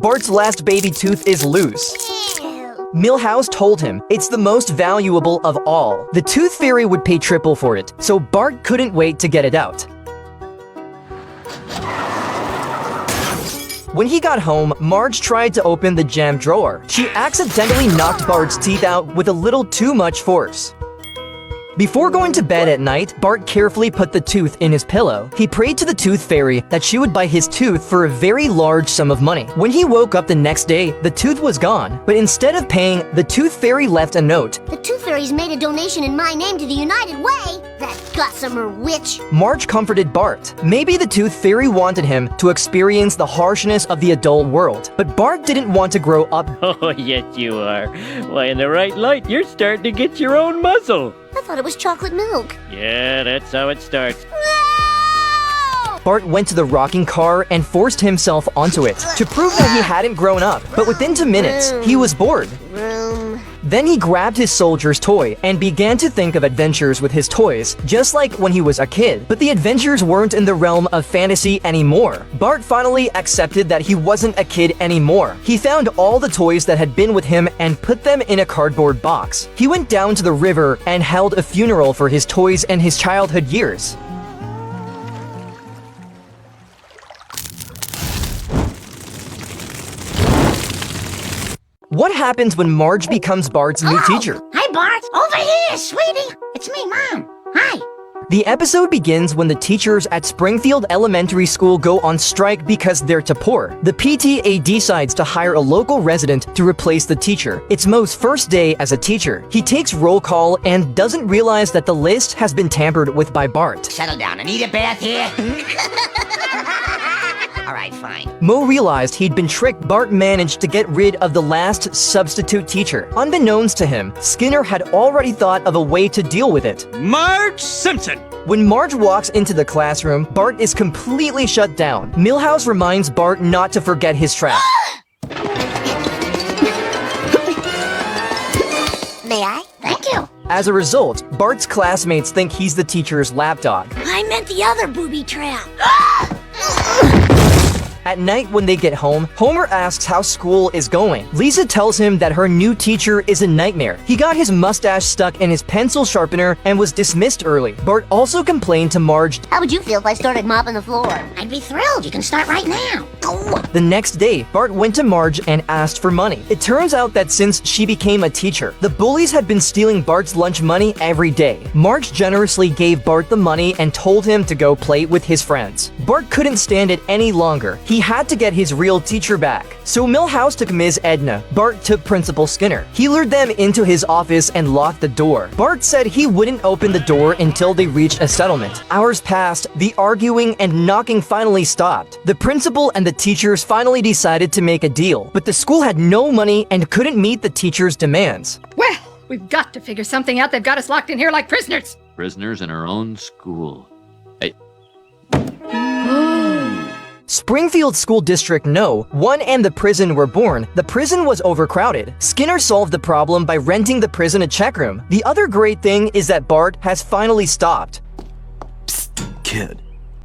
Bart's last baby tooth is loose. Milhouse told him it's the most valuable of all. The tooth fairy would pay triple for it, so Bart couldn't wait to get it out. When he got home, Marge tried to open the jam drawer. She accidentally knocked Bart's teeth out with a little too much force. Before going to bed at night, Bart carefully put the tooth in his pillow. He prayed to the tooth fairy that she would buy his tooth for a very large sum of money. When he woke up the next day, the tooth was gone. But instead of paying, the tooth fairy left a note. The tooth fairy's made a donation in my name to the United Way. That gossamer witch. Marge comforted Bart. Maybe the tooth fairy wanted him to experience the harshness of the adult world. But Bart didn't want to grow up. Oh, yes you are. Why, in the right light, you're starting to get your own muzzle. I thought it was chocolate milk. Yeah, that's how it starts. No! Bart went to the rocking car and forced himself onto it to prove that he hadn't grown up. But within 2 minutes, he was bored. Then he grabbed his soldier's toy and began to think of adventures with his toys, just like when he was a kid. But the adventures weren't in the realm of fantasy anymore. Bart finally accepted that he wasn't a kid anymore. He found all the toys that had been with him and put them in a cardboard box. He went down to the river and held a funeral for his toys and his childhood years. What happens when Marge becomes Bart's new teacher? Hi, Bart. Over here, sweetie. It's me, Mom. Hi. The episode begins when the teachers at Springfield Elementary School go on strike because they're too poor. The PTA decides to hire a local resident to replace the teacher. It's Mo's first day as a teacher. He takes roll call and doesn't realize that the list has been tampered with by Bart. Settle down. I need a bath here. All right, fine. Mo realized he'd been tricked. Bart managed to get rid of the last substitute teacher. Unbeknownst to him, Skinner had already thought of a way to deal with it. Marge Simpson! When Marge walks into the classroom, Bart is completely shut down. Milhouse reminds Bart not to forget his trap. May I? Thank you. As a result, Bart's classmates think he's the teacher's lapdog. I meant the other booby trap. At night when they get home, Homer asks how school is going. Lisa tells him that her new teacher is a nightmare. He got his mustache stuck in his pencil sharpener and was dismissed early. Bart also complained to Marge. How would you feel if I started mopping the floor? I'd be thrilled. You can start right now. The next day, Bart went to Marge and asked for money. It turns out that since she became a teacher, the bullies had been stealing Bart's lunch money every day. Marge generously gave Bart the money and told him to go play with his friends. Bart couldn't stand it any longer. He had to get his real teacher back. So Milhouse took Ms. Edna. Bart took Principal Skinner. He lured them into his office and locked the door. Bart said he wouldn't open the door until they reached a settlement. Hours passed, the arguing and knocking finally stopped. The principal and the teachers finally decided to make a deal, but the school had no money and couldn't meet the teachers' demands. Well, we've got to figure something out. They've got us locked in here like prisoners. Prisoners in our own school. Springfield School District No. 1 and the prison were born. The prison was overcrowded. Skinner solved the problem by renting the prison a check room. The other great thing is that Bart has finally stopped. Kid,